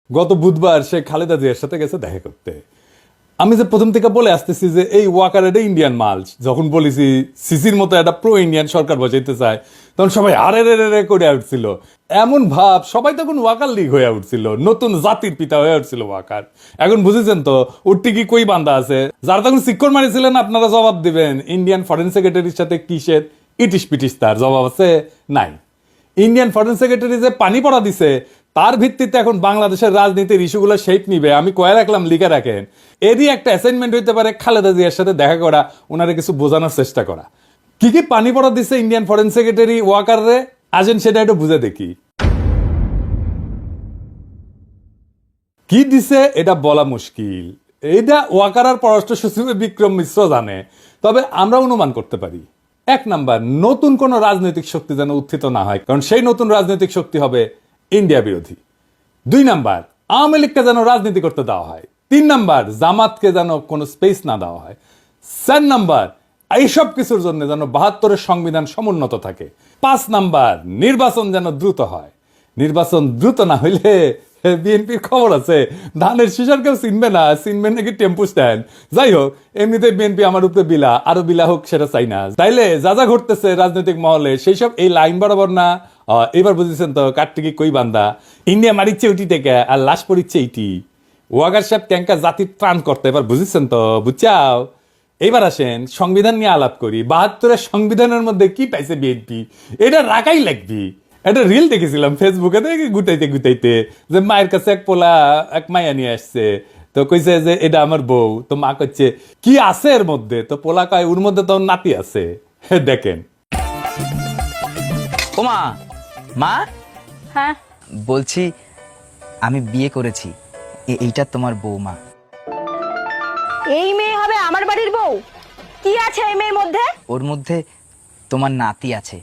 গত বুধবার সে খালেদা জিয়ার সাথে গেছে দেখা করতে। আমি যে প্রথম থেকে বলে আসতেছি যে এই ওয়াকার এটা ইন্ডিয়ান মাল, যখন বলেছি সিসির মতো একটা প্রো ইন্ডিয়ান সরকার বসাইতে চায় তখন সবাই আরে রে রে রে করে উঠছিল। এমন ভাব সবাই তখন ওয়াকার লীগ হয়ে উঠছিল, নতুন জাতির পিতা হয়ে উঠছিল ওয়াকার। এখন বুঝেছেন তো উঠটি কি কই বান্ধা আছে। যারা তখন সিক্কর মারিছিলেন আপনারা জবাব দিবেন ইন্ডিয়ান ফরেন সেক্রেটারির সাথে কিসের ইটিস পিটিস, তার জবাব আছে নাই। ইন্ডিয়ান ফরেন সেক্রেটারি যে পানি পড়া দিছে তার ভিত্তিতে এখন বাংলাদেশের রাজনীতির ইস্যুগুলো শেপ নিবে, আমি কয়ে রাখলাম, লিখে রাখেন। এরই একটা অ্যাসাইনমেন্ট হইতে পারে খালেদা জিয়ার সাথে দেখা করা, ওনারে কিছু বোঝানোর চেষ্টা করা। কি কি পানি পড়া দিছে ইন্ডিয়ান ফরেন সেক্রেটারি ওয়াকার রে, আসেন সেটা একটু বুঝে দেখি। কি দিছে এটা বলা মুশকিল, এটা ওয়াকার আর পররাষ্ট্র সচিব বিক্রম মিশ্র জানে, তবে আমরা অনুমান করতে পারি। এক নাম্বার, নতুন কোন রাজনৈতিক শক্তি যেন উত্থিত না হয়, কারণ সেই নতুন রাজনৈতিক শক্তি হবে ইন্ডিয়া বিরোধী। দুই নাম্বার, আওয়ামী লীগকে যেন রাজনীতি করতে দেওয়া হয়। তিন নাম্বার, জামাতকে যেন কোনো স্পেস না দেওয়া হয়। চার নাম্বার, এইসব কিছুর জন্য যেন ৭২-এর সংবিধান সমুন্নত থাকে। ৫ নাম্বার, নির্বাচন যেন দ্রুত হয়। নির্বাচন দ্রুত না হইলে বিএনপির খবর আছে ধানের শিশার কেউ চিনবে না, চিনবে নাকি টেম্পু স্ট্যান্ড। যাই হোক, এমনিতে বিএনপি আমার উপরে বিলা, আরো বিলা হোক সেটা চাই না। তাইলে যা যা ঘটতেছে রাজনৈতিক মহলে সেই সব এই লাইন বরাবর না। এবার বুঝেছেন তো কাটটিকি কই বান্দা, ইন্ডিয়া মারিচ্ছে ওইটি থেকে আর লাশ পড়িচ্ছে এইটি। ওয়াগার সাহেব ট্যাঙ্কা জাতির ত্রাণ করতে, এবার বুঝেছেন তো, বুঝছাও। এবার আসেন সংবিধান নিয়ে আলাপ করি। ৭২-এর সংবিধানের মধ্যে কি পাইছে বিএনপি, এটা রাখাই লাগবি। একটা রিল দেখেছিলাম ফেসবুকে, দেখে গুটাইতে গুটাইতে যে মায়ের কাছে এক পোলা এক মাইয়া নিয়ে আসছে, তো কইছে যে এটা আমার বউ। তো মা কইছে কি আছে এর মধ্যে, তো পোলা কয় ওর মধ্যে তো নাতি আছে। দেখেন। ওমা, মা, হ্যাঁ, বলছি আমি বিয়ে করেছি, এইটা তোমার বৌমা। এই মেয়ে হবে আমার বাড়ির বউ? কি আছে এই মেয়ের মধ্যে? ওর মধ্যে তোমার নাতি আছে।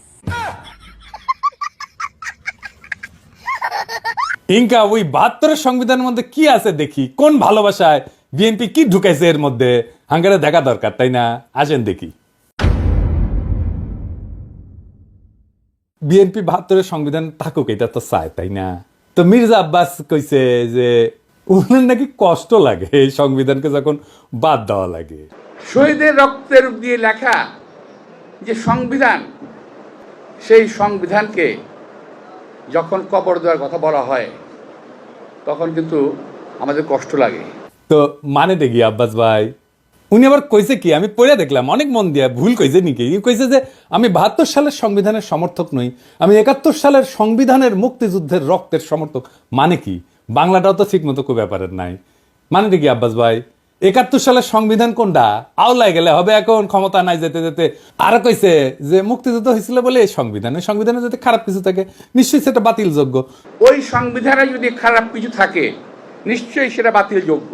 ইনকা ওই ৭২-এর সংবিধানের মধ্যে কি আছে দেখি, কোন ভালোবাসায় বিএনপি কি ঢুকাইছে এর মধ্যে, হাঙ্গারে দেখা দরকার, তাই না? আসেন দেখি। বিএনপি ৭২-এর সংবিধান থাকুক এটা তো চায়, তাই না? তো মির্জা আব্বাস কইছে যে ওনার নাকি কষ্ট লাগে এই সংবিধানকে যখন বাদ দেওয়া লাগে। শহীদের রক্তের দিয়ে লেখা যে সংবিধান, সেই সংবিধানকে যখন কবর দেওয়ার কথা বলা হয় তখন কিন্তু আমাদের কষ্ট লাগে। তো মানে দেখি আব্বাস ভাই, উনি আবার কইছে কি, আমি পড়ে দেখলাম অনেক মন দিয়া, ভুল কইছে নাকি? কইছে যে আমি ৭২ সালের সংবিধানের সমর্থক নই, আমি ৭১ সালের সংবিধানের মুক্তিযুদ্ধের রক্তের সমর্থক। মানে কি, বাংলাটাও তো ঠিক মতো কই ব্যাপারের নাই। মানে দেখি আব্বাস ভাই, ৭১ সালের সংবিধান কোনটা? আওলায় গেলে হবে, এখন ক্ষমতা নাই যেতে যেতে। আর কইছে যে মুক্তিযুদ্ধ হয়েছিল বলে এই সংবিধান, এই সংবিধানে যদি খারাপ কিছু থাকে নিশ্চয়ই সেটা বাতিলযোগ্য। ওই সংবিধানে যদি খারাপ কিছু থাকে নিশ্চয়ই সেটা বাতিলযোগ্য।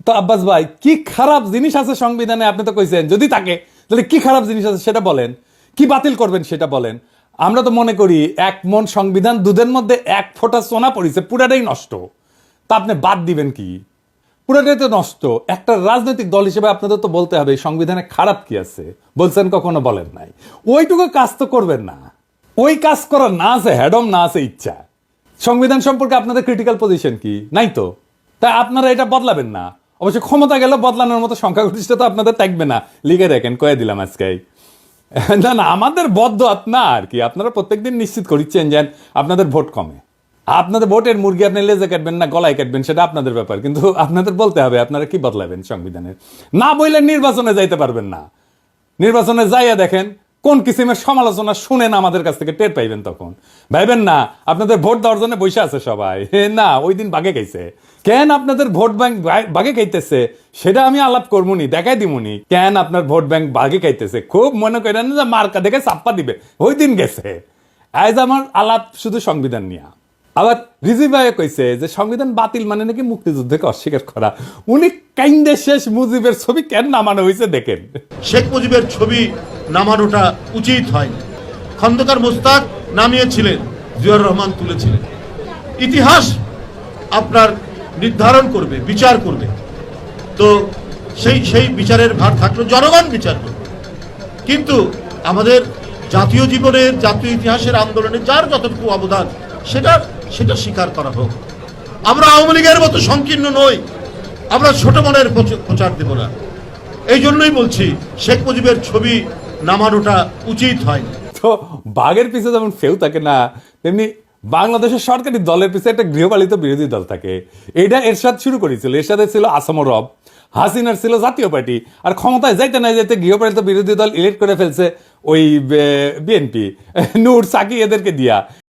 তো আব্বাস ভাই, কি খারাপ জিনিস আছে সংবিধানে? আপনি তো কইছেন যদি থাকে, তাহলে কি খারাপ জিনিস আছে সেটা বলেন, কি বাতিল করবেন সেটা বলেন। আমরা তো মনে করি ১ মণ সংবিধান, দুধের মধ্যে ১ ফোঁটা সোনা পড়েছে, পুরাটাই নষ্ট। তা আপনি বাদ দিবেন কি? পুরাটাই তো নষ্ট। একটা রাজনৈতিক দল হিসেবে আপনাদের তো বলতে হবে সংবিধানে খারাপ কি আছে। বলছেন কখনো? বলেন নাই। ওইটুকু কাজ তো করবেন না। ওই কাজ করার না আছে হ্যাডম, না আছে ইচ্ছা। সংবিধান সম্পর্কে আপনাদের ক্রিটিক্যাল পজিশন কি? নাই তো। তাই আপনারা এটা বদলাবেন না। অবশ্য ক্ষমতা গেলে বদলানোর মতো সংখ্যাগরিষ্ঠতা আপনাদের থাকবে না, লিখে রাখেন, কয়ে দিলাম আজকে। না না, আমাদের বদ্ধ আপনার কি, আপনারা প্রত্যেকদিন নিশ্চিত করিচ্ছেন যে আপনাদের ভোট কমে। আপনাদের ভোটের মুরগি আপনি লেজে কাটবেন না গলায় কাটবেন সেটা আপনাদের ব্যাপার, কিন্তু আপনাদের বলতে হবে আপনারা কি বদলাবেন সংবিধানের। না বললে নির্বাচনে যাইতে পারবেন না। নির্বাচনে যাইয়া দেখেন কোন কিসিমের সমালোচনা শুনেন আমাদের কাছ থেকে টের পাইবেন, তখন ভাইবেন না আপনাদের ভোট দেওয়ার জন্য বসে আছে সবাই। না, ওই দিন বাগে খাইছে। কেন আপনাদের ভোট ব্যাংক বাগে খাইতেছে সেটা আমি আলাপ করবনি, দেখাই দিমুনি কেন আপনার ভোট ব্যাংক বাগে খাইতেছে। খুব মনে করেন যে মার্কা দেখে চাপ্পা দিবে, ওই দিন গেছে। আজ আমার আলাপ শুধু সংবিধান নিয়ে। আবার রিজি ভাই কইছে যে সংবিধান বাতিল মানে নাকি মুক্তিযুদ্ধকে অস্বীকার করা। উনি কাইন্দে শেষ মুজিবের ছবি কেন নামানো হয়েছে দেখেন। শেখ মুজিবের ছবি নামানোটা উচিত হয়নি। খন্দকার মোস্তাক নামিয়েছিলেন, জিয়াউর রহমান তুলেছিলেন। ইতিহাস আপনার নির্ধারণ করবে, বিচার করবে। তো সেই বিচারের ভার থাকলো, জনগণ বিচার করবে। কিন্তু আমাদের জাতীয় জীবনের, জাতীয় ইতিহাসের আন্দোলনে যার যতটুকু অবদান সেটা স্বীকার করা হোক। আমরা আওয়ামী লীগের মতো সংকীর্ণ নই, আমরা ছোট মনের প্রচার দেব না। এই জন্যই বলছি শেখ মুজিবের ছবি নামানোটা উচিত হয়নি। তো বাঘের পিছে যেমন ফেউ থাকে না, তেমনি বাংলাদেশের সরকারি দলের পিছে একটা গৃহপালিত বিরোধী দল থাকে। এটা এরশাদ শুরু করেছিল, এরশাদের ছিল আসামর রব, হাসিনার ছিল জাতীয় পার্টি, আর ক্ষমতায় যাইতে না যাইতে গৃহপালিত বিরোধী দল ইলেক্ট করে ফেলছে ওই বিএনপি, নূর সাকি এদেরকে দিয়া।